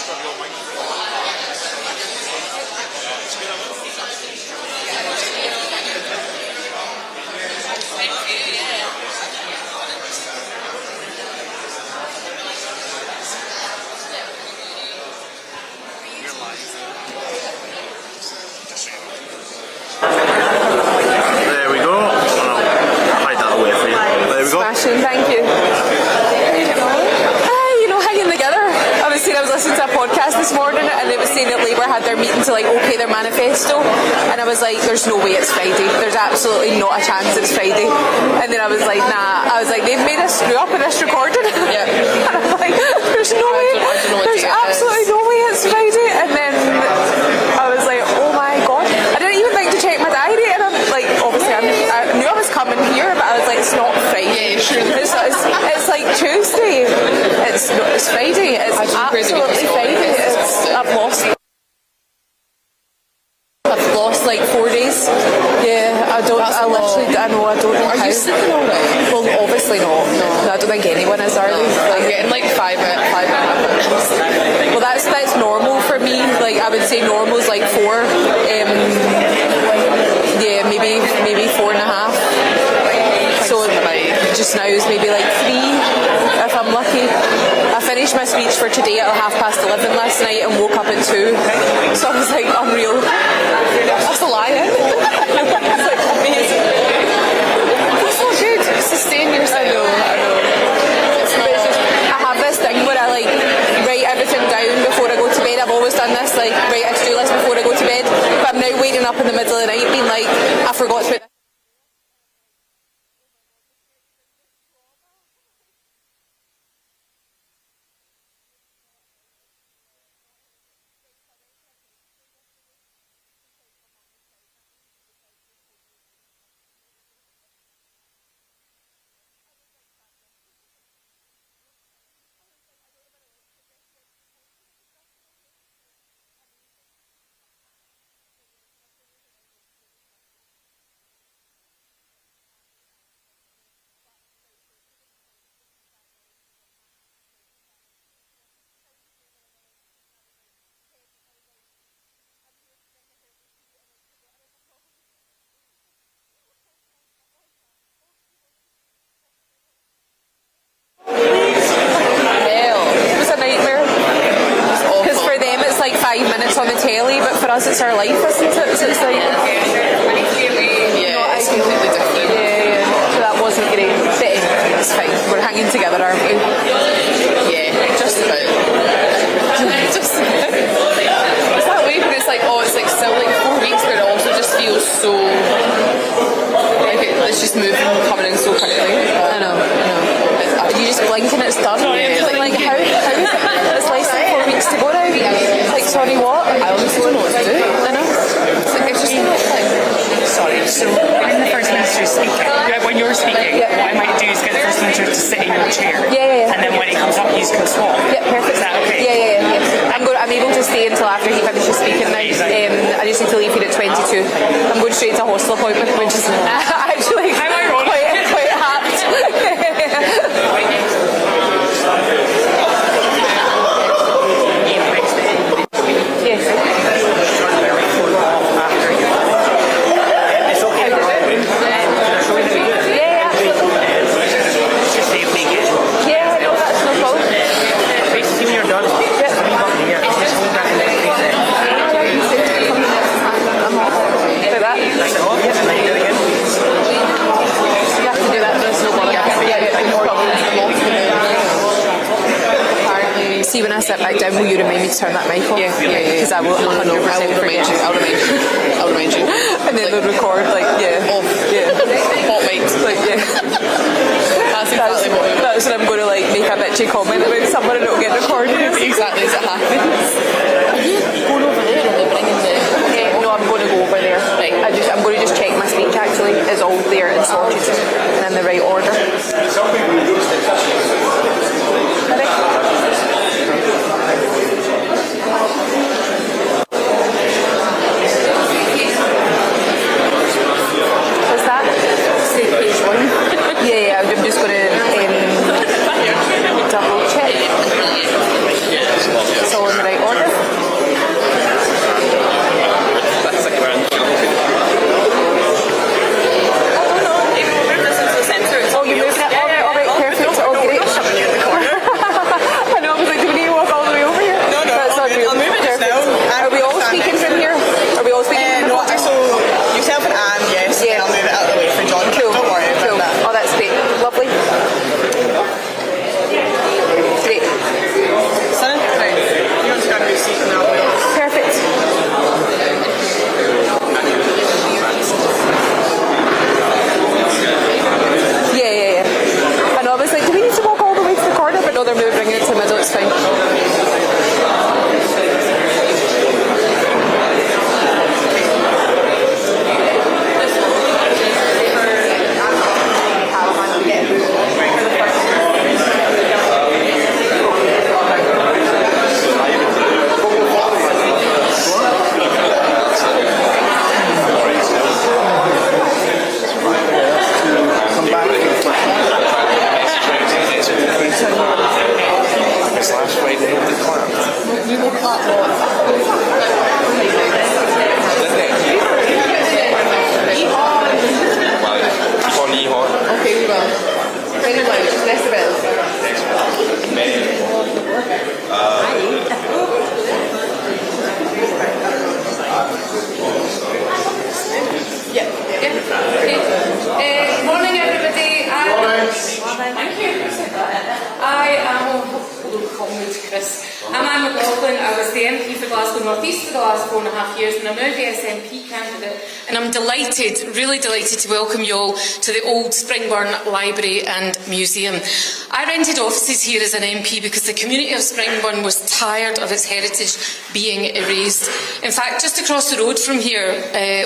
There we go. I'll hide that away for you. There we go. Smashing, thank you. Hanging together. I was listening to a podcast this morning and it was saying that Labour had their meeting to okay their manifesto, and I was like, there's no way it's Friday. There's absolutely not a chance it's Friday. And then I was like, nah. I was like, they've made a screw up in this recording. Yeah. And I'm like, there's no way. There's absolutely no way it's Friday. And then I was like, oh my god. I didn't even think to check my diary, and I'm like, obviously I knew I was coming here, but I was like, it's not Friday. Yeah, sure. It's like Tuesday. It's Friday. It's absolutely Friday. I've lost like 4 days. Yeah, I don't know Are how. you sleeping all right? Well, obviously not. No, I don't think anyone is, are they? I'm getting like 5 and a half hours. Well, that's normal for me. Like, I would say normal is like 4. Yeah, maybe 4.5. So just now is maybe like 3 if I'm lucky. I finished my speech for today at 11:30 last night and woke up at 2. So I was like, unreal. That's a lie, eh? It's like amazing. That's so good. Sustain yourself. I know. I have this thing where I write everything down before I go to bed. I've always done this, write a to-do list before I go to bed. But I'm now waking up in the middle of the night being like, I forgot to put this. Like 5 minutes on the telly, but for us it's our life, isn't it? So it's like it's completely different. Yeah. So that wasn't great, but it's fine. We're hanging together, aren't we? Yeah, just about. Just about. It's that way, but it's like, still 4 weeks, but it also just feels so it's just moving, coming in so quickly. I know. You just blink and it's done. Yeah, like how is it? It's less than 4 weeks to go now. Like, sorry, what? I honestly don't know what to do. I know. It's just Sorry, so when the First Minister is speaking, when you're speaking, what I might do is get the First Minister to sit in your chair. Yeah. And then when he comes up, you can swap. Yeah, perfect. Is that okay? Yeah. I'm able to stay until after he finishes speaking now. I just need to leave here at 22. I'm going straight to a hospital appointment, which is actually quite apt. Yes. See, when I sit back down, will you remind me to turn that mic off? Yeah. Because I will 100% forget. I'll remind you. And then they'll record, hot mics. That's exactly what that's when I'm going to make a bitchy comment about someone and it'll get recorded. Exactly as it happens. Are you going over there and they're bringing the... No, I'm going to go over there. Right. I'm going to just check my speech actually. It's all there and sorted and in the right order. What's that? Say page 1. Yeah, I'm just going to double check. It's all in the right it's fine. Morning, everybody. Thank you. I am Chris. I'm Anne McLaughlin. I was the MP for Glasgow North East for the last 4.5 years, and I'm now the SNP candidate. And I'm delighted, really delighted to welcome you all to the old Springburn Library and Museum. I rented offices here as an MP because the community of Springburn was tired of its heritage being erased. In fact, just across the road from here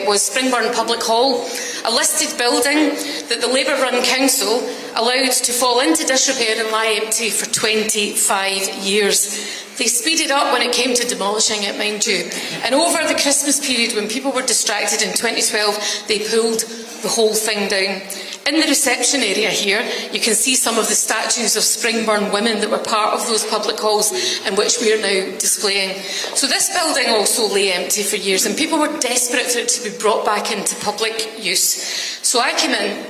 was Springburn Public Hall, a listed building that the Labour-run council allowed to fall into disrepair and lie empty for 25 years. They speeded up when it came to demolishing it, mind you. And over the Christmas period, when people were distracted in 2012, they pulled the whole thing down. In the reception area here, you can see some of the statues of Springburn women that were part of those public halls and which we are now displaying. So this building also lay empty for years, and people were desperate for it to be brought back into public use. So I came in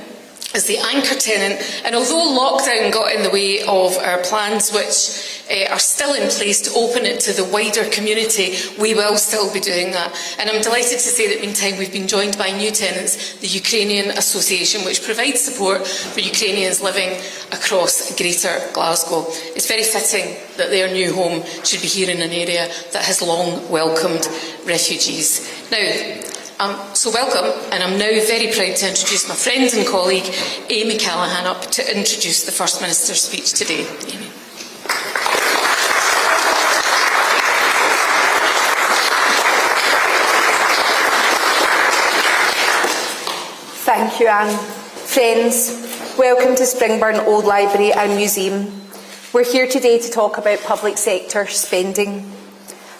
as the anchor tenant, and although lockdown got in the way of our plans, which are still in place to open it to the wider community, we will still be doing that. And I'm delighted to say that meantime we've been joined by new tenants, the Ukrainian Association, which provides support for Ukrainians living across Greater Glasgow. It's very fitting that their new home should be here in an area that has long welcomed refugees. Now, so welcome, and I'm now very proud to introduce my friend and colleague, Amy Callaghan, up to introduce the First Minister's speech today. Amy. Thank you, Anne. Friends, welcome to Springburn Old Library and Museum. We're here today to talk about public sector spending.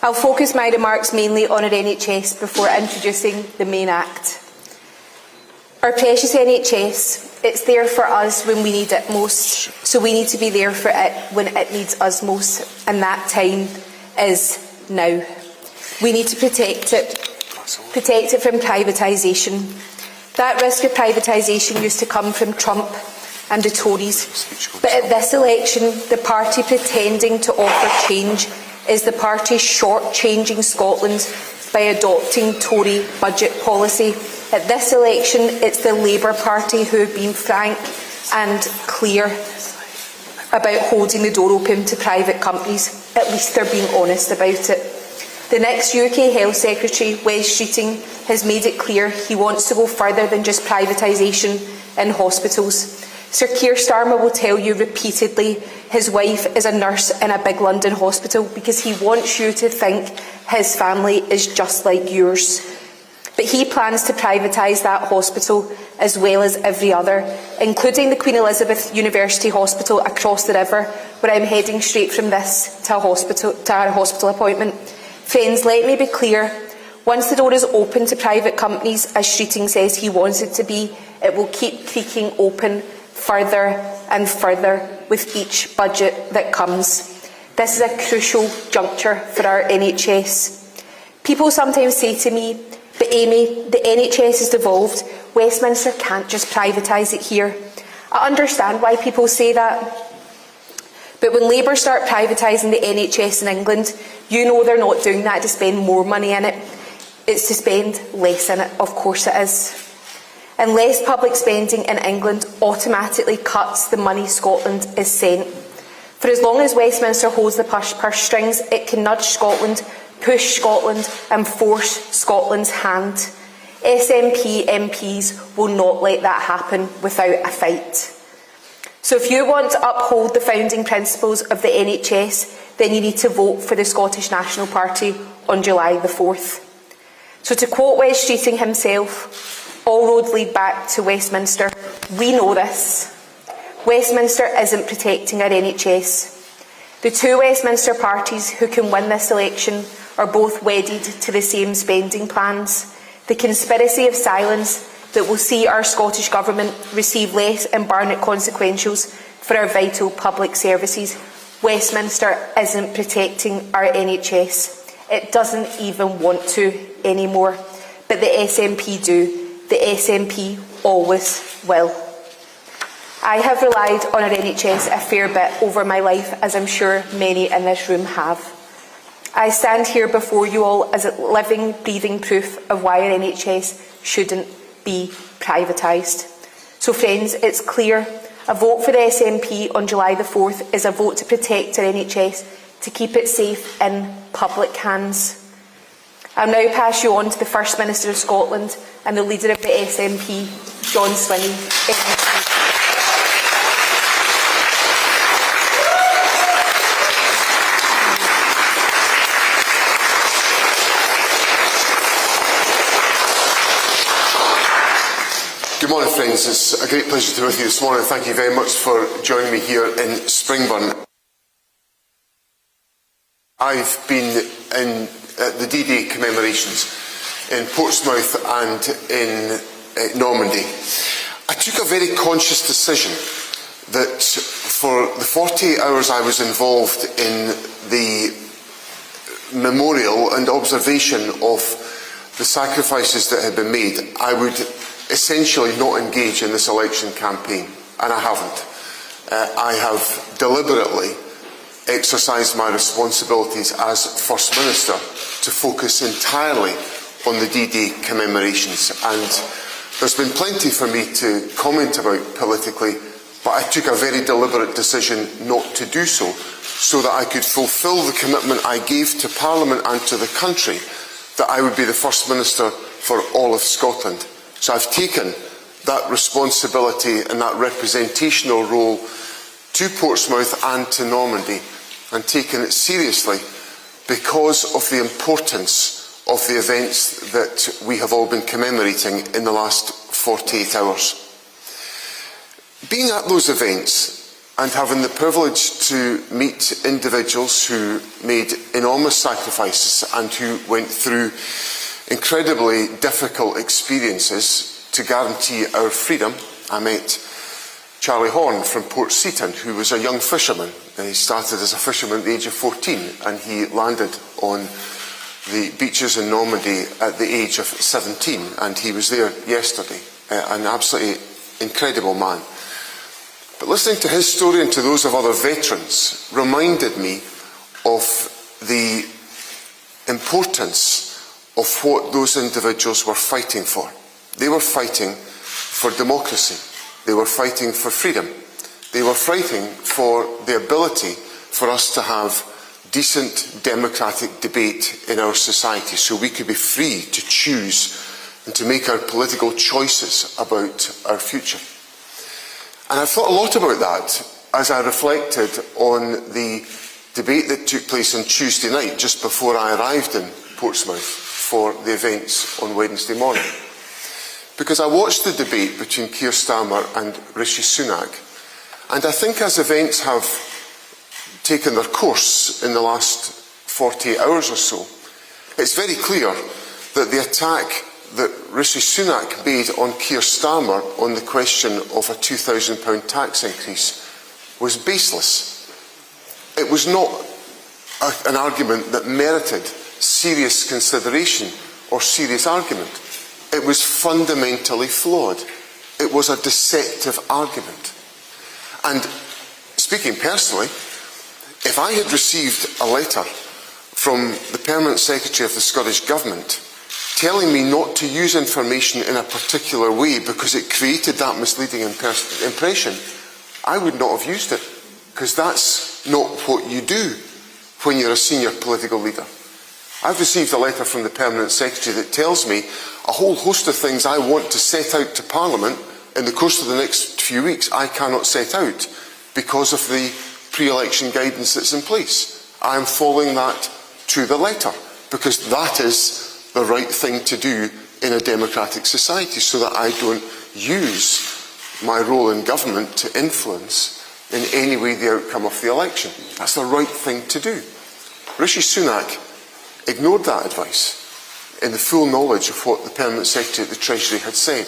I'll focus my remarks mainly on our NHS before introducing the main act. Our precious NHS, it's there for us when we need it most, so we need to be there for it when it needs us most, and that time is now. We need to protect it from privatisation. That risk of privatisation used to come from Trump and the Tories, but at this election, the party pretending to offer change is the party short-changing Scotland by adopting Tory budget policy. At this election, it's the Labour Party who have been frank and clear about holding the door open to private companies. At least they're being honest about it. The next UK Health Secretary, Wes Streeting, has made it clear he wants to go further than just privatisation in hospitals. Sir Keir Starmer will tell you repeatedly his wife is a nurse in a big London hospital because he wants you to think his family is just like yours. But he plans to privatise that hospital as well as every other, including the Queen Elizabeth University Hospital across the river, where I'm heading straight from this to our hospital appointment. Friends, let me be clear. Once the door is open to private companies, as Streeting says he wants it to be, it will keep creaking open further and further with each budget that comes. This is a crucial juncture for our NHS. People sometimes say to me, but Amy, the NHS is devolved. Westminster can't just privatise it here. I understand why people say that. But when Labour start privatising the NHS in England, you know they're not doing that to spend more money in it. It's to spend less in it, of course it is. And less public spending in England automatically cuts the money Scotland is sent. For as long as Westminster holds the purse strings, it can nudge Scotland, push Scotland and force Scotland's hand. SNP MPs will not let that happen without a fight. So if you want to uphold the founding principles of the NHS, then you need to vote for the Scottish National Party on July the 4th. So to quote Wes Streeting himself, all roads lead back to Westminster. We know this. Westminster isn't protecting our NHS. The two Westminster parties who can win this election are both wedded to the same spending plans. The conspiracy of silence that will see our Scottish Government receive less in Barnett consequentials for our vital public services. Westminster isn't protecting our NHS. It doesn't even want to anymore. But the SNP do. The SNP always will. I have relied on our NHS a fair bit over my life, as I'm sure many in this room have. I stand here before you all as a living, breathing proof of why our NHS shouldn't be privatised. So friends, it's clear, a vote for the SNP on July the 4th is a vote to protect our NHS, to keep it safe in public hands. I'll now pass you on to the First Minister of Scotland and the leader of the SNP, John Swinney, MSP. Good morning, friends. It's a great pleasure to be with you this morning. Thank you very much for joining me here in Springburn. I've been in the D-Day commemorations in Portsmouth and in Normandy. I took a very conscious decision that for the 48 hours I was involved in the memorial and observation of the sacrifices that had been made, I would essentially not engage in this election campaign, and I haven't. I have deliberately exercised my responsibilities as First Minister to focus entirely on the D-Day commemorations, and there's been plenty for me to comment about politically, but I took a very deliberate decision not to do so, so that I could fulfil the commitment I gave to Parliament and to the country that I would be the First Minister for all of Scotland. So I've taken that responsibility and that representational role to Portsmouth and to Normandy, and taken it seriously because of the importance of the events that we have all been commemorating in the last 48 hours. Being at those events and having the privilege to meet individuals who made enormous sacrifices and who went through incredibly difficult experiences to guarantee our freedom. I met Charlie Horn from Port Seaton, who was a young fisherman. He started as a fisherman at the age of 14, and he landed on the beaches in Normandy at the age of 17, and he was there yesterday. An absolutely incredible man. But listening to his story and to those of other veterans reminded me of the importance of what those individuals were fighting for. They were fighting for democracy. They were fighting for freedom. They were fighting for the ability for us to have decent democratic debate in our society, so we could be free to choose and to make our political choices about our future. And I've thought a lot about that as I reflected on the debate that took place on Tuesday night, just before I arrived in Portsmouth for the events on Wednesday morning. Because I watched the debate between Keir Starmer and Rishi Sunak, and I think as events have taken their course in the last 48 hours or so, it's very clear that the attack that Rishi Sunak made on Keir Starmer on the question of a £2,000 tax increase was baseless. It was not an argument that merited serious consideration or serious argument. It was fundamentally flawed. It was a deceptive argument. And speaking personally, if I had received a letter from the Permanent Secretary of the Scottish Government telling me not to use information in a particular way because it created that misleading impression, I would not have used it, because that's not what you do when you're a senior political leader. I've received a letter from the Permanent Secretary that tells me a whole host of things I want to set out to Parliament in the course of the next few weeks, I cannot set out because of the pre-election guidance that's in place. I am following that to the letter because that is the right thing to do in a democratic society, so that I don't use my role in government to influence in any way the outcome of the election. That's the right thing to do. Rishi Sunak ignored that advice in the full knowledge of what the Permanent Secretary at the Treasury had said.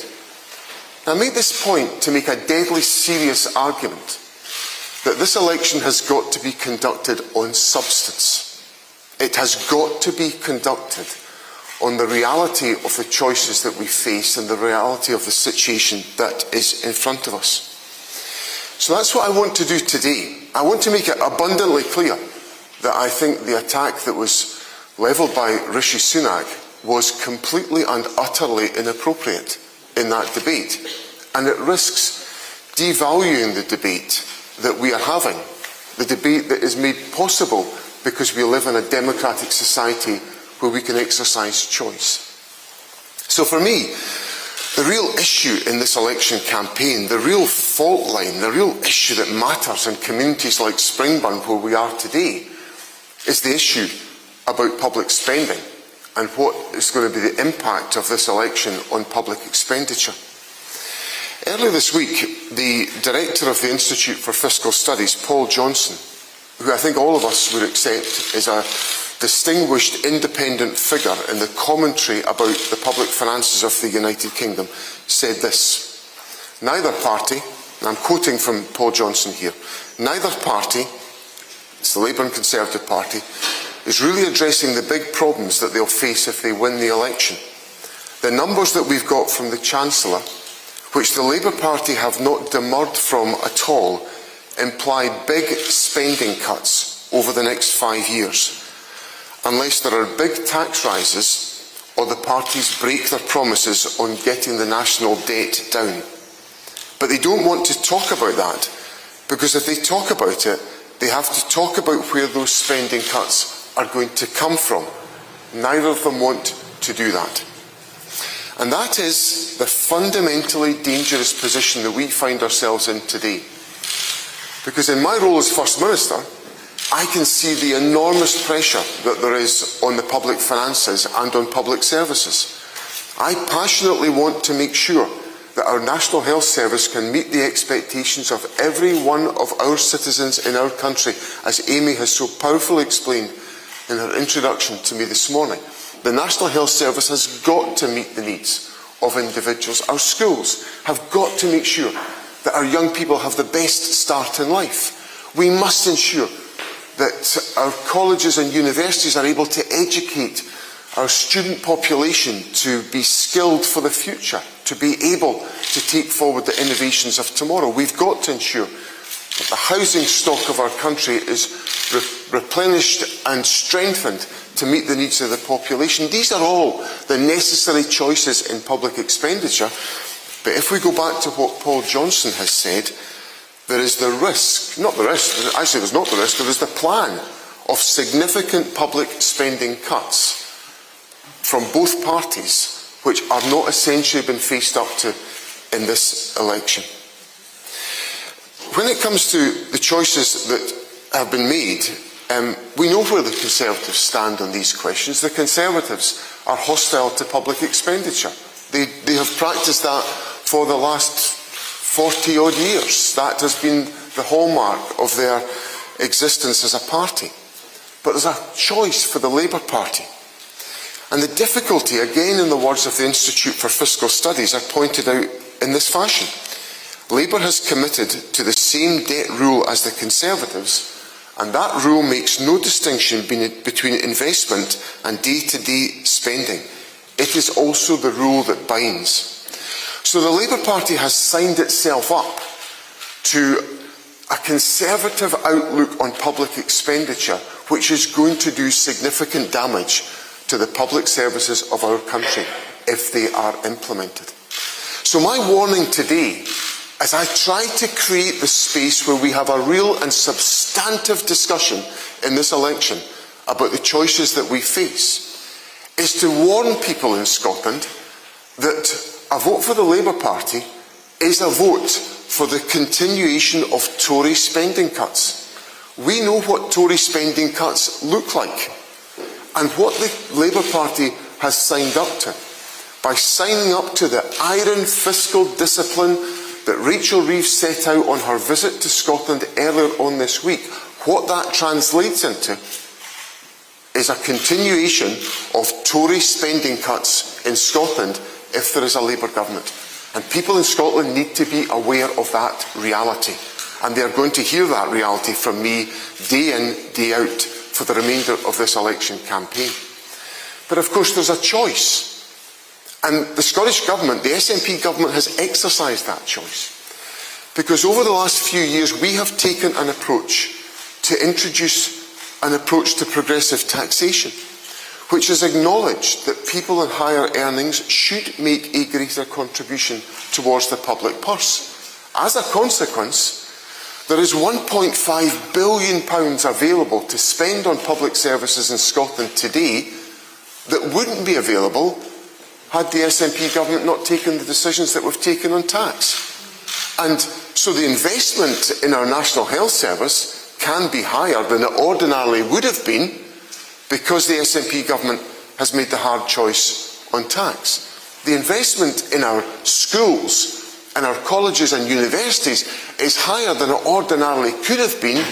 Now, I make this point to make a deadly serious argument that this election has got to be conducted on substance. It has got to be conducted on the reality of the choices that we face and the reality of the situation that is in front of us. So that's what I want to do today. I want to make it abundantly clear that I think the attack that was levelled by Rishi Sunak was completely and utterly inappropriate in that debate, and it risks devaluing the debate that we are having, the debate that is made possible because we live in a democratic society where we can exercise choice. So for me, the real issue in this election campaign, the real fault line, the real issue that matters in communities like Springburn, where we are today, is the issue about public spending and what is going to be the impact of this election on public expenditure. Earlier this week, the director of the Institute for Fiscal Studies, Paul Johnson, who I think all of us would accept is a distinguished independent figure in the commentary about the public finances of the United Kingdom, said this: neither party, and I'm quoting from Paul Johnson here, neither party, it's the Labour and Conservative Party, is really addressing the big problems that they'll face if they win the election. The numbers that we've got from the Chancellor, which the Labour Party have not demurred from at all, imply big spending cuts over the next 5 years, unless there are big tax rises or the parties break their promises on getting the national debt down. But they don't want to talk about that, because if they talk about it, they have to talk about where those spending cuts are going to come from. Neither of them want to do that. And that is the fundamentally dangerous position that we find ourselves in today. Because in my role as First Minister, I can see the enormous pressure that there is on the public finances and on public services. I passionately want to make sure that our National Health Service can meet the expectations of every one of our citizens in our country, as Amy has so powerfully explained in her introduction to me this morning. The National Health Service has got to meet the needs of individuals. Our schools have got to make sure that our young people have the best start in life. We must ensure that our colleges and universities are able to educate our student population to be skilled for the future, to be able to take forward the innovations of tomorrow. We've got to ensure that the housing stock of our country is replenished and strengthened to meet the needs of the population. These are all the necessary choices in public expenditure. But if we go back to what Paul Johnson has said, there is the risk, not the risk, actually there's not the risk, there is the plan of significant public spending cuts from both parties, which are not essentially been faced up to in this election. When it comes to the choices that have been made, we know where the Conservatives stand on these questions. The Conservatives are hostile to public expenditure. They have practiced that for the last 40-odd years. That has been the hallmark of their existence as a party. But there's a choice for the Labour Party. And the difficulty, again in the words of the Institute for Fiscal Studies, are pointed out in this fashion. Labour has committed to the same debt rule as the Conservatives, and that rule makes no distinction between investment and day-to-day spending. It is also the rule that binds. So the Labour Party has signed itself up to a conservative outlook on public expenditure, which is going to do significant damage to the public services of our country if they are implemented. So my warning today, as I try to create the space where we have a real and substantive discussion in this election about the choices that we face, is to warn people in Scotland that a vote for the Labour Party is a vote for the continuation of Tory spending cuts. We know what Tory spending cuts look like and what the Labour Party has signed up to. By signing up to the iron fiscal discipline that Rachel Reeves set out on her visit to Scotland earlier on this week, what that translates into is a continuation of Tory spending cuts in Scotland if there is a Labour government. And people in Scotland need to be aware of that reality. And they are going to hear that reality from me day in, day out for the remainder of this election campaign. But of course there's a choice. And the Scottish Government, the SNP Government, has exercised that choice. Because over the last few years we have taken an approach to introduce an approach to progressive taxation, which has acknowledged that people in higher earnings should make a greater contribution towards the public purse. As a consequence, there is £1.5 billion available to spend on public services in Scotland today that wouldn't be available had the SNP government not taken the decisions that we've taken on tax. And so the investment in our National Health Service can be higher than it ordinarily would have been because the SNP government has made the hard choice on tax. The investment in our schools and our colleges and universities is higher than it ordinarily could have been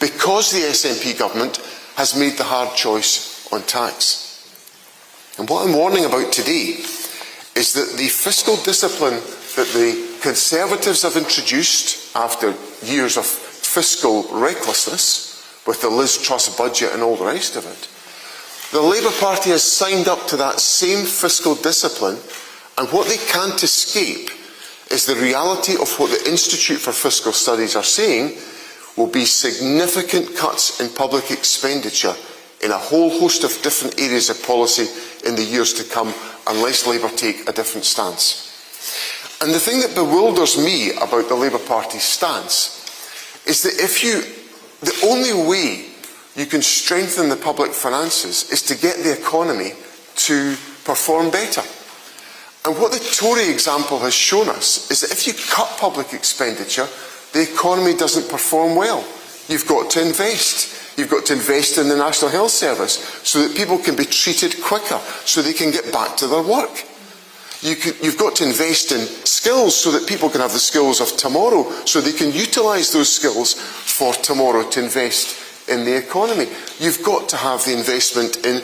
because the SNP government has made the hard choice on tax. And what I'm warning about today is that the fiscal discipline that the Conservatives have introduced after years of fiscal recklessness with the Liz Truss budget and all the rest of it, the Labour Party has signed up to that same fiscal discipline, and what they can't escape is the reality of what the Institute for Fiscal Studies are saying will be significant cuts in public expenditure in a whole host of different areas of policy in the years to come unless Labour take a different stance. And the thing that bewilders me about the Labour Party's stance is that the only way you can strengthen the public finances is to get the economy to perform better. And what the Tory example has shown us is that if you cut public expenditure, the economy doesn't perform well. You've got to invest. You've got to invest in the National Health Service so that people can be treated quicker, so they can get back to their work. You've got to invest in skills so that people can have the skills of tomorrow, so they can utilise those skills for tomorrow to invest in the economy. You've got to have the investment in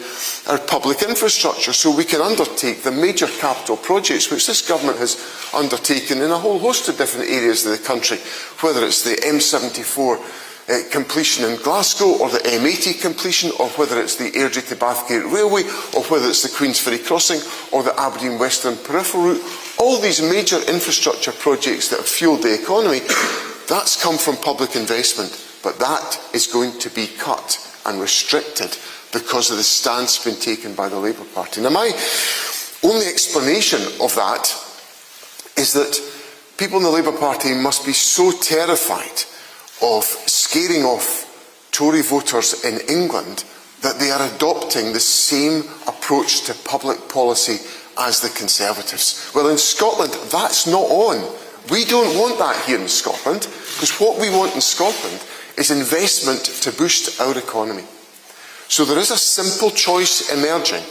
our public infrastructure so we can undertake the major capital projects which this government has undertaken in a whole host of different areas of the country, whether it's the M74 completion in Glasgow, or the M80 completion, or whether it's the Airdrie to Bathgate Railway, or whether it's the Queensferry Crossing, or the Aberdeen Western Peripheral Route. All these major infrastructure projects that have fuelled the economy, that's come from public investment, but that is going to be cut and restricted because of the stance being taken by the Labour Party. Now, my only explanation of that is that people in the Labour Party must be so terrified of scaring off Tory voters in England that they are adopting the same approach to public policy as the Conservatives. Well, in Scotland, that's not on. We don't want that here in Scotland, because what we want in Scotland is investment to boost our economy. So there is a simple choice emerging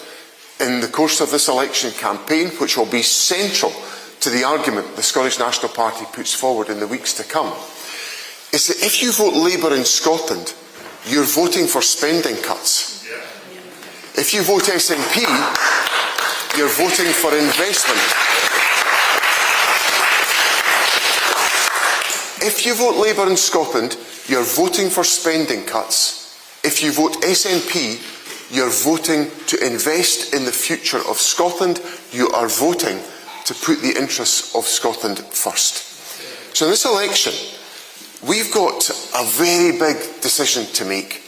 in the course of this election campaign, which will be central to the argument the Scottish National Party puts forward in the weeks to come. Is that if you vote Labour in Scotland, you're voting for spending cuts. If you vote SNP, you're voting for investment. If you vote Labour in Scotland, you're voting for spending cuts. If you vote SNP, you're voting to invest in the future of Scotland. You are voting to put the interests of Scotland first. So in this election, we've got a very big decision to make.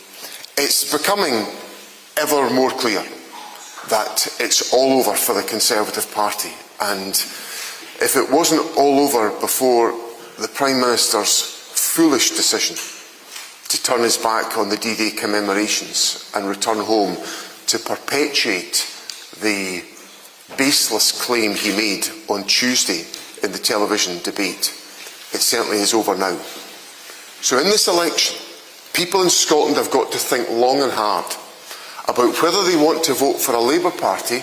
It's becoming ever more clear that it's all over for the Conservative Party. And if it wasn't all over before the Prime Minister's foolish decision to turn his back on the D-Day commemorations and return home to perpetuate the baseless claim he made on Tuesday in the television debate, it certainly is over now. So in this election, people in Scotland have got to think long and hard about whether they want to vote for a Labour Party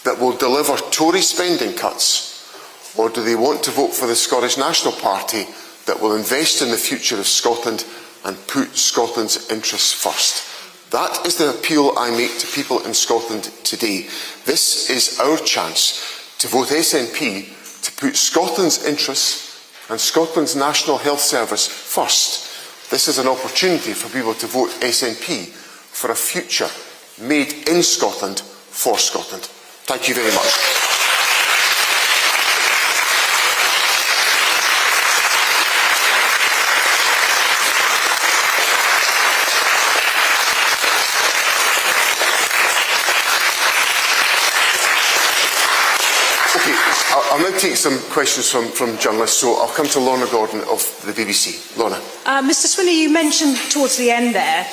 that will deliver Tory spending cuts, or do they want to vote for the Scottish National Party that will invest in the future of Scotland and put Scotland's interests first. That is the appeal I make to people in Scotland today. This is our chance to vote SNP to put Scotland's interests and Scotland's National Health Service first. This is an opportunity for people to vote SNP for a future made in Scotland for Scotland. Thank you very much. I'll now take some questions from journalists, so I'll come to Lorna Gordon of the BBC. Lorna. Mr Swinney, you mentioned towards the end there,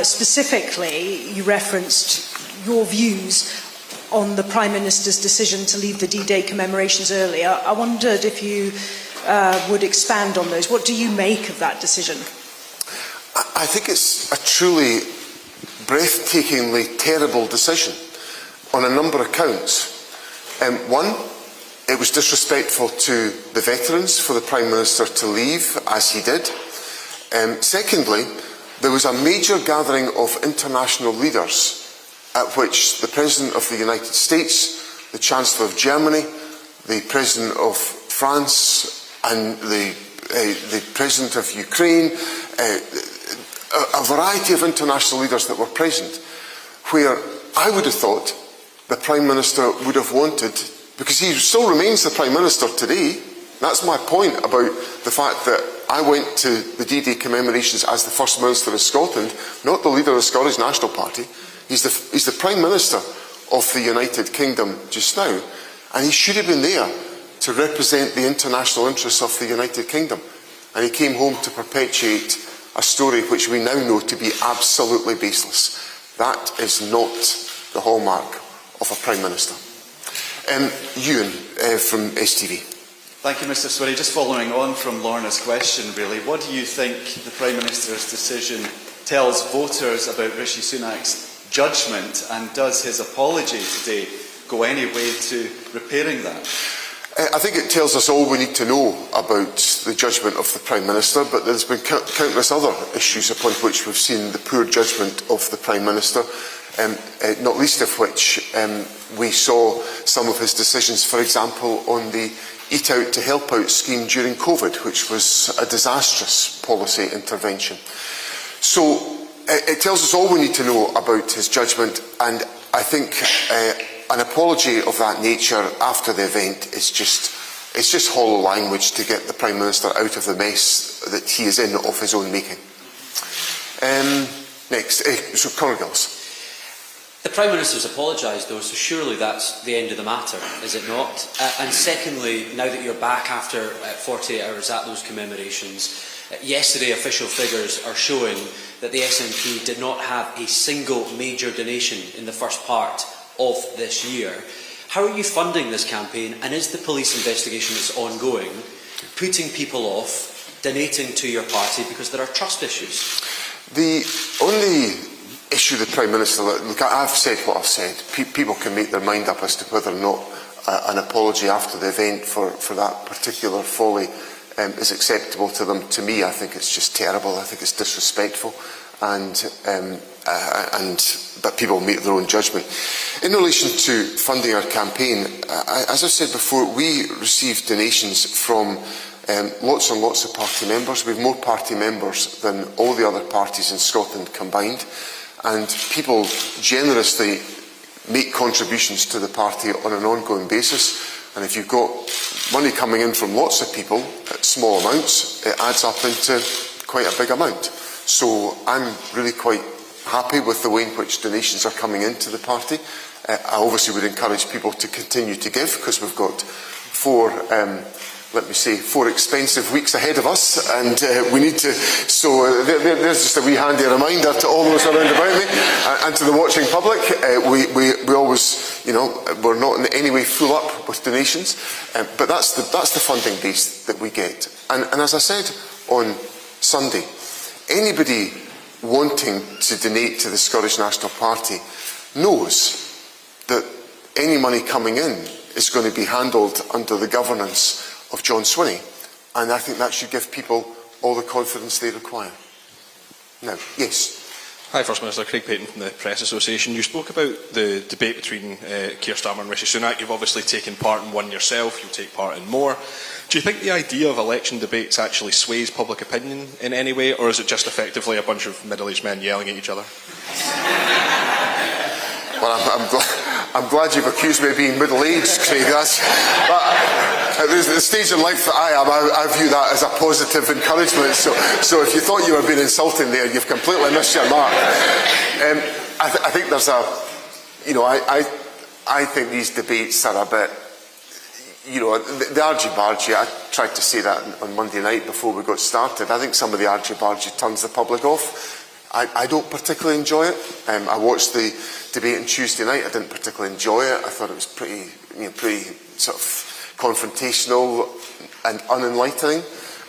specifically, you referenced your views on the Prime Minister's decision to leave the D-Day commemorations earlier. I wondered if you would expand on those. What do you make of that decision? I think it's a truly breathtakingly terrible decision on a number of counts. One, it was disrespectful to the veterans for the Prime Minister to leave as he did. Secondly, there was a major gathering of international leaders at which the President of the United States, the Chancellor of Germany, the President of France and the President of Ukraine, a variety of international leaders that were present, where I would have thought the Prime Minister would have wanted, because he still remains the Prime Minister today. That's my point about the fact that I went to the D-Day commemorations as the First Minister of Scotland, not the leader of the Scottish National Party. He's the Prime Minister of the United Kingdom just now, and he should have been there to represent the international interests of the United Kingdom. And he came home to perpetuate a story which we now know to be absolutely baseless. That is not the hallmark of a Prime Minister. Ewan from STV. Thank you, Mr Swinney. Just following on from Lorna's question, really, what do you think the Prime Minister's decision tells voters about Rishi Sunak's judgment, and does his apology today go any way to repairing that? I think it tells us all we need to know about the judgment of the Prime Minister, but there's been countless other issues upon which we've seen the poor judgment of the Prime Minister, not least of which we saw some of his decisions, for example, on the Eat Out to Help Out scheme during COVID, which was a disastrous policy intervention. So it tells us all we need to know about his judgment, and I think an apology of that nature after the event is just hollow language to get the Prime Minister out of the mess that he is in of his own making. Next, so Conor Gillis. The Prime Minister's apologised though, so surely that's the end of the matter, is it not? And secondly, now that you're back after 48 hours at those commemorations, yesterday official figures are showing that the SNP did not have a single major donation in the first part of this year. How are you funding this campaign, and is the police investigation that's ongoing putting people off donating to your party because there are trust issues? The only issue the Prime Minister, look, I've said what I've said. People can make their mind up as to whether or not an apology after the event for that particular folly is acceptable to them. To me, I think it's just terrible. I think it's disrespectful, but people make their own judgment. In relation to funding our campaign, as I said before, we received donations from lots and lots of party members. We have more party members than all the other parties in Scotland combined, and people generously make contributions to the party on an ongoing basis. And if you've got money coming in from lots of people at small amounts, it adds up into quite a big amount. So I'm really quite happy with the way in which donations are coming into the party. I obviously would encourage people to continue to give, because we've got four let me say, 4 expensive weeks ahead of us, and we need to. So there's just a wee handy reminder to all those around about me and to the watching public. We always, we're not in any way full up with donations, but that's the funding base that we get. And as I said on Sunday, anybody wanting to donate to the Scottish National Party knows that any money coming in is going to be handled under the governance of John Swinney, and I think that should give people all the confidence they require. Now, yes. Hi, First Minister. Craig Payton from the Press Association. You spoke about the debate between Keir Starmer and Rishi Sunak. You've obviously taken part in one yourself. You'll take part in more. Do you think the idea of election debates actually sways public opinion in any way, or is it just effectively a bunch of middle-aged men yelling at each other? Well, I'm glad you've accused me of being middle-aged, Craig. At the stage in life that I am, I view that as a positive encouragement. So if you thought you were being insulting there, you've completely missed your mark. I think there's I think these debates are a bit, the argy-bargy. I tried to say that on Monday night before we got started. I think some of the argy-bargy turns the public off. I don't particularly enjoy it. I watched the debate on Tuesday night. I didn't particularly enjoy it. I thought it was pretty sort of confrontational and unenlightening.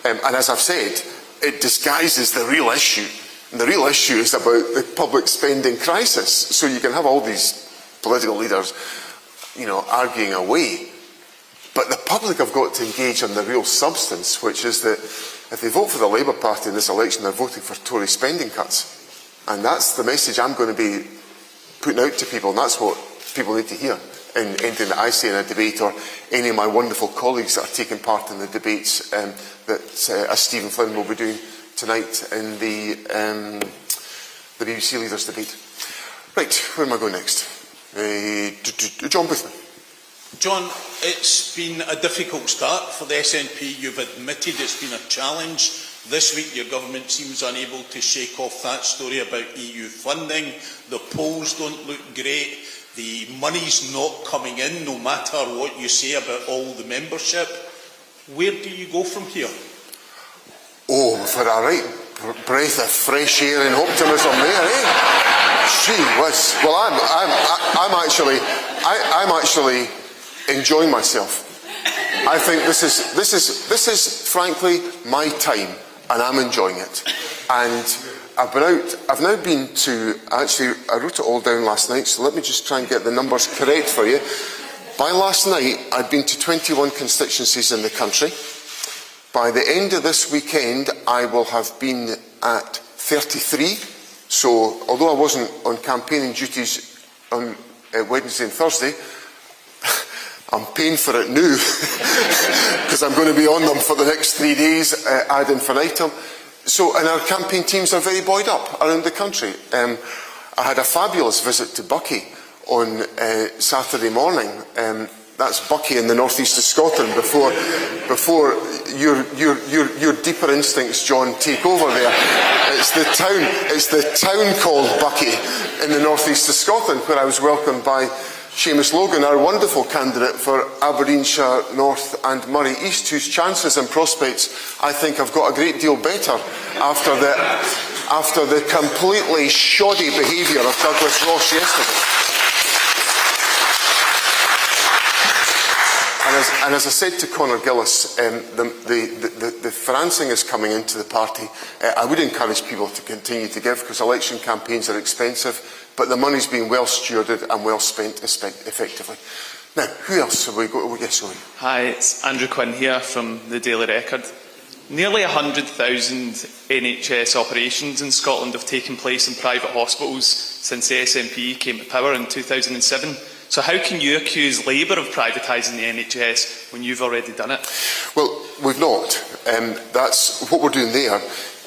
And as I've said, it disguises the real issue. And the real issue is about the public spending crisis. So you can have all these political leaders, arguing away. But the public have got to engage on the real substance, which is that if they vote for the Labour Party in this election, they're voting for Tory spending cuts. And that's the message I'm going to be putting out to people, and that's what people need to hear in anything that I say in a debate, or any of my wonderful colleagues that are taking part in the debates as Stephen Flynn will be doing tonight in the BBC Leaders debate. Right, where am I going next? John Boothman. John, it's been a difficult start for the SNP. You've admitted it's been a challenge. This week your government seems unable to shake off that story about EU funding. The polls don't look great. The money's not coming in, no matter what you say about all the membership. Where do you go from here? Oh, for a right breath of fresh air and optimism there, eh? Gee whiz. Well, I'm actually enjoying myself. I think this is frankly my time, and I'm enjoying it. And I've now been to, actually, I wrote it all down last night, so let me just try and get the numbers correct for you. By last night, I'd been to 21 constituencies in the country. By the end of this weekend, I will have been at 33. So, although I wasn't on campaigning duties on Wednesday and Thursday, I'm paying for it now because I'm going to be on them for the next 3 days ad infinitum. So, and our campaign teams are very buoyed up around the country. I had a fabulous visit to Buckie on Saturday morning. That's Buckie in the northeast of Scotland before your deeper instincts, John, take over there. It's the town called Buckie in the northeast of Scotland, where I was welcomed by Seamus Logan, our wonderful candidate for Aberdeenshire North and Moray East, whose chances and prospects, I think, have got a great deal better after the completely shoddy behaviour of Douglas Ross yesterday. And as I said to Conor Gillis, the financing is coming into the party. I would encourage people to continue to give, because election campaigns are expensive, but the money's being well stewarded and well spent effectively. Now, who else have we got? Oh, yes, sorry. Hi, it's Andrew Quinn here from the Daily Record. Nearly 100,000 NHS operations in Scotland have taken place in private hospitals since the SNP came to power in 2007. So how can you accuse Labour of privatising the NHS when you've already done it? Well, we've not. That's what we're doing there,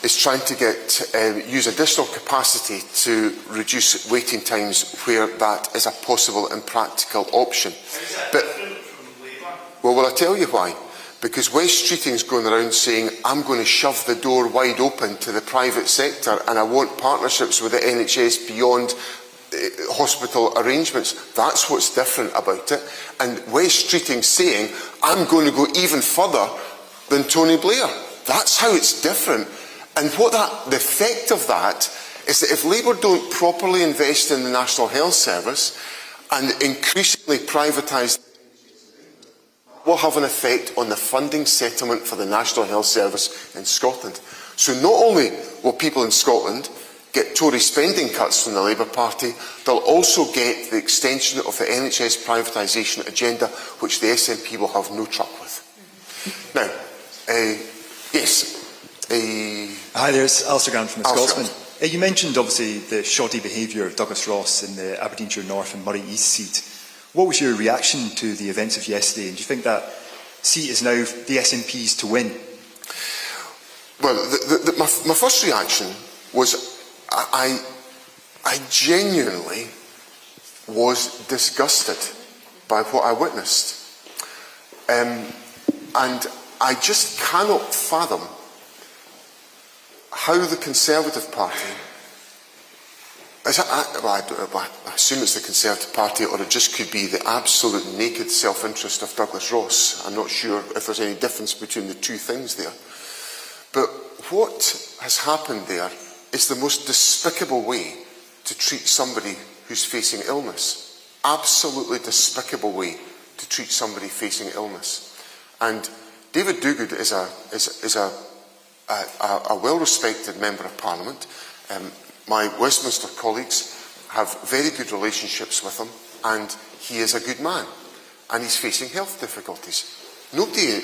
is trying to use additional capacity to reduce waiting times where that is a possible and practical option. Well, I'll tell you why. Because West Streeting's going around saying, I'm going to shove the door wide open to the private sector, and I want partnerships with the NHS beyond hospital arrangements. That's what's different about it. And West Streeting saying, I'm going to go even further than Tony Blair. That's how it's different. And the effect of that is that if Labour don't properly invest in the National Health Service and increasingly privatise, will have an effect on the funding settlement for the National Health Service in Scotland. So not only will people in Scotland get Tory spending cuts from the Labour Party, they'll also get the extension of the NHS privatisation agenda, which the SNP will have no truck with. Now, yes. Hi there, it's Alistair Grant from the Scotsman. You mentioned, obviously, the shoddy behaviour of Douglas Ross in the Aberdeenshire North and Moray East seat. What was your reaction to the events of yesterday? And do you think that seat is now the SNP's to win? Well, my first reaction was I genuinely was disgusted by what I witnessed. And I just cannot fathom how the Conservative Party, I assume it's the Conservative Party, or it just could be the absolute naked self-interest of Douglas Ross. I'm not sure if there's any difference between the two things there. But what has happened there is the most despicable way to treat somebody who's facing illness. Absolutely despicable way to treat somebody facing illness. And David Duguid is a well-respected Member of Parliament. My Westminster colleagues have very good relationships with him, and he is a good man, and he's facing health difficulties. Nobody,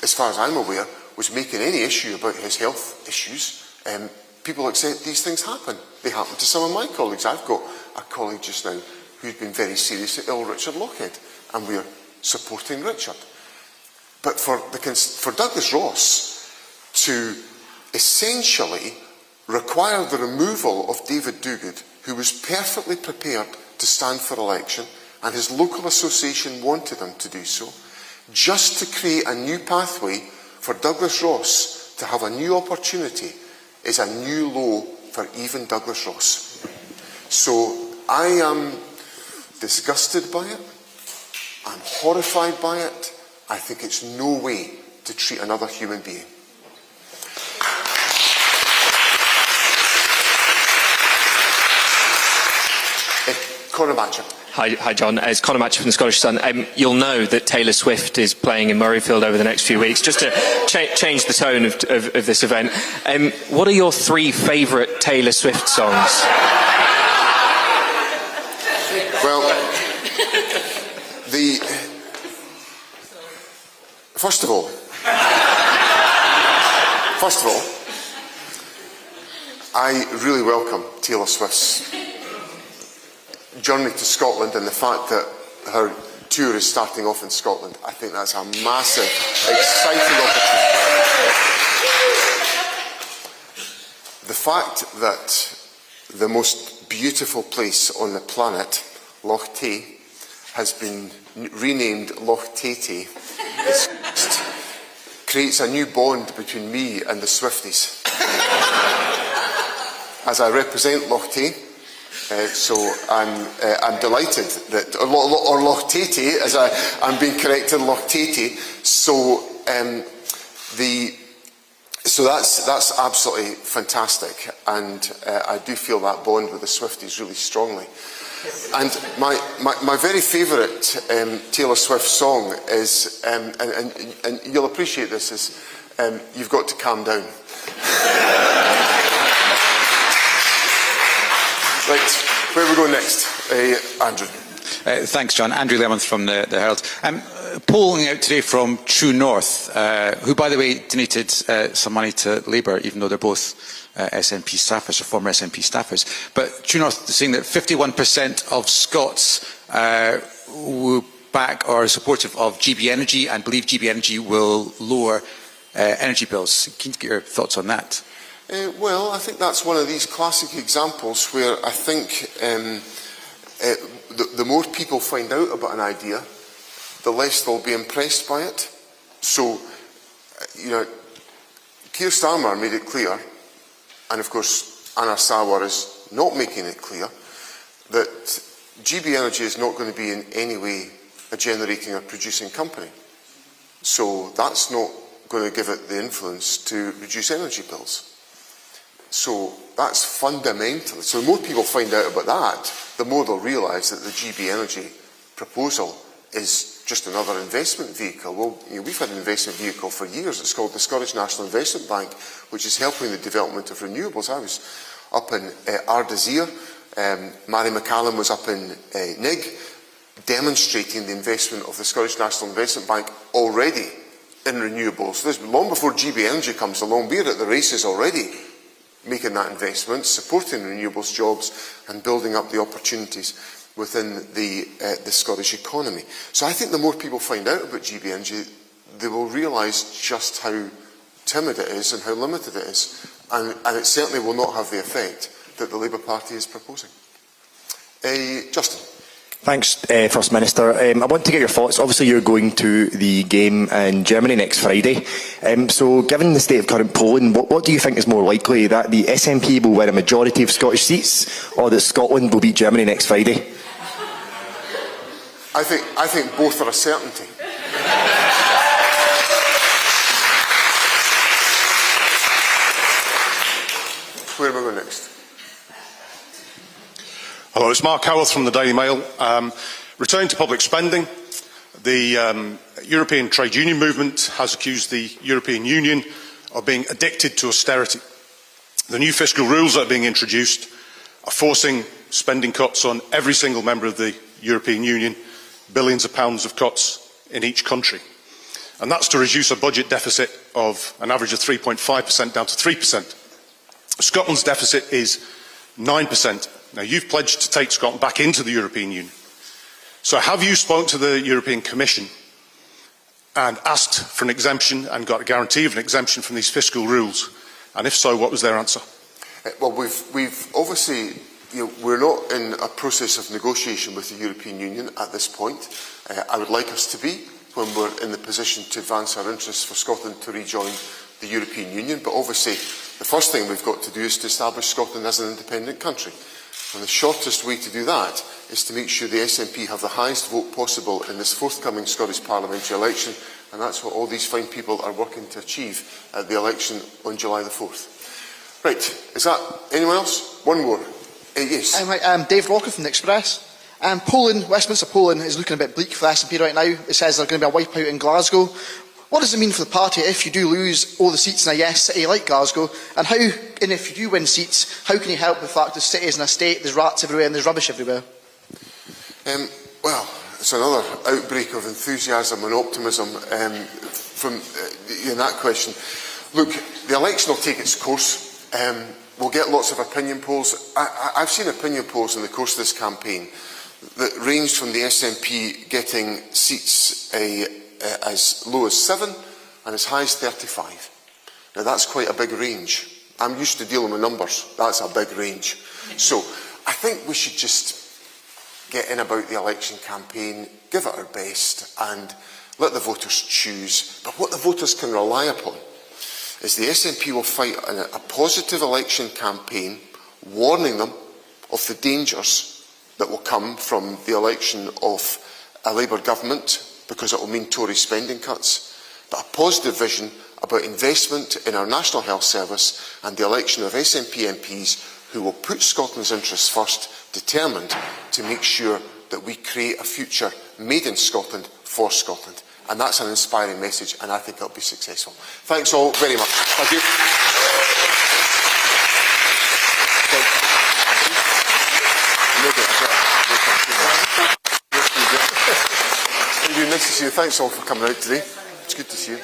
as far as I'm aware, was making any issue about his health issues. People accept these things happen. They happen to some of my colleagues. I've got a colleague just now who's been very seriously ill, Richard Lockhead, and we're supporting Richard. But for Douglas Ross to essentially require the removal of David Duguid, who was perfectly prepared to stand for election, and his local association wanted him to do so, just to create a new pathway for Douglas Ross to have a new opportunity, is a new low for even Douglas Ross. So I am disgusted by it. I'm horrified by it. I think it's no way to treat another human being. Conor Matcham. Hi John, it's Conor Matcham from the Scottish Sun. You'll know that Taylor Swift is playing in Murrayfield over the next few weeks. Just to change the tone of this event, what are your 3 favourite Taylor Swift songs? Well, first of all, I really welcome Taylor Swift's journey to Scotland, and the fact that her tour is starting off in Scotland. I think that's a massive, exciting opportunity. The fact that the most beautiful place on the planet, Loch Tay, has been renamed Loch Tay, creates a new bond between me and the Swifties. As I represent Loch Tay, so I'm delighted that, or Loch Tay, as I'm being corrected, Loch Tay. So that's absolutely fantastic, and I do feel that bond with the Swifties really strongly. And my very favourite Taylor Swift song is, and you'll appreciate this, is You've Got to Calm Down. Right, where are we going next? Andrew. Thanks, John. Andrew Lemon from the Herald. Polling out today from True North, who, by the way, donated some money to Labour, even though they're both SNP staffers, or former SNP staffers. But True North is saying that 51% of Scots will back or are supportive of GB Energy and believe GB Energy will lower energy bills. Keen to get your thoughts on that. Well, I think that's one of these classic examples where I think the more people find out about an idea, the less they'll be impressed by it. So, Keir Starmer made it clear, and of course Anna Sawar is not making it clear, that GB Energy is not going to be in any way a generating or producing company. So that's not going to give it the influence to reduce energy bills. So that's fundamental. So the more people find out about that, the more they'll realise that the GB Energy proposal is just another investment vehicle. Well, we've had an investment vehicle for years. It's called the Scottish National Investment Bank, which is helping the development of renewables. I was up in Ardazir. Mary McCallum was up in Nig, demonstrating the investment of the Scottish National Investment Bank already in renewables. This, long before GB Energy comes along, we're at the races already, making that investment, supporting renewables jobs and building up the opportunities within the Scottish economy. So I think the more people find out about GB Energy, they will realise just how timid it is and how limited it is. And it certainly will not have the effect that the Labour Party is proposing. Justin. Thanks, First Minister. I want to get your thoughts. Obviously, you're going to the game in Germany next Friday. So, given the state of current polling, what do you think is more likely? That the SNP will win a majority of Scottish seats, or that Scotland will beat Germany next Friday? I think both are a certainty. Where am I going next? Hello, it's Mark Howarth from the Daily Mail. Returning to public spending, the European trade union movement has accused the European Union of being addicted to austerity. The new fiscal rules that are being introduced are forcing spending cuts on every single member of the European Union, billions of pounds of cuts in each country. And that's to reduce a budget deficit of an average of 3.5% down to 3%. Scotland's deficit is 9%. Now, you've pledged to take Scotland back into the European Union. So have you spoken to the European Commission and asked for an exemption and got a guarantee of an exemption from these fiscal rules? And if so, what was their answer? Well, we've obviously, we're not in a process of negotiation with the European Union at this point. I would like us to be when we're in the position to advance our interests for Scotland to rejoin the European Union. But obviously, the first thing we've got to do is to establish Scotland as an independent country. And the shortest way to do that is to make sure the SNP have the highest vote possible in this forthcoming Scottish parliamentary election, and that's what all these fine people are working to achieve at the election on July the 4th. Right, is that anyone else? One more. Yes. I'm Dave Rocker from the Express. Poland, Westminster, Poland is looking a bit bleak for the SNP right now. It says there's going to be a wipeout in Glasgow. What does it mean for the party if you do lose all the seats in a yes city like Glasgow? And if you do win seats, how can you help the fact the city is in a state, there's rats everywhere and there's rubbish everywhere? Well, it's another outbreak of enthusiasm and optimism from in that question. Look, the election will take its course. We'll get lots of opinion polls. I've seen opinion polls in the course of this campaign that ranged from the SNP getting seats as low as 7 and as high as 35. Now that's quite a big range. I'm used to dealing with numbers. That's a big range. So I think we should just get in about the election campaign, give it our best and let the voters choose. But what the voters can rely upon is the SNP will fight a positive election campaign, warning them of the dangers that will come from the election of a Labour government, because it will mean Tory spending cuts, but a positive vision about investment in our National Health Service and the election of SNP MPs who will put Scotland's interests first, determined to make sure that we create a future made in Scotland for Scotland. And that's an inspiring message, and I think it'll be successful. Thanks all very much. Thank you. Nice to see you. Thanks all for coming out today. It's good to see you.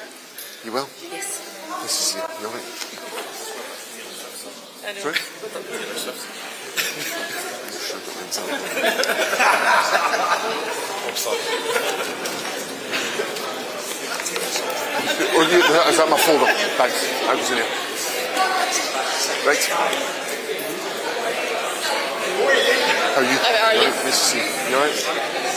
You well? Yes. Nice to see you. You all right? I know. Sorry? Is that my folder? Thanks. I was in here. Right. How are you? How are you? Nice to see you. You all right?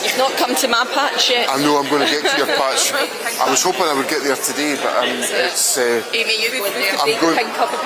You've not come to my patch yet. I know I'm going to get to your patch. I was hoping I would get there today, but it's. Amy, you're going there. I'm going. Pink cup of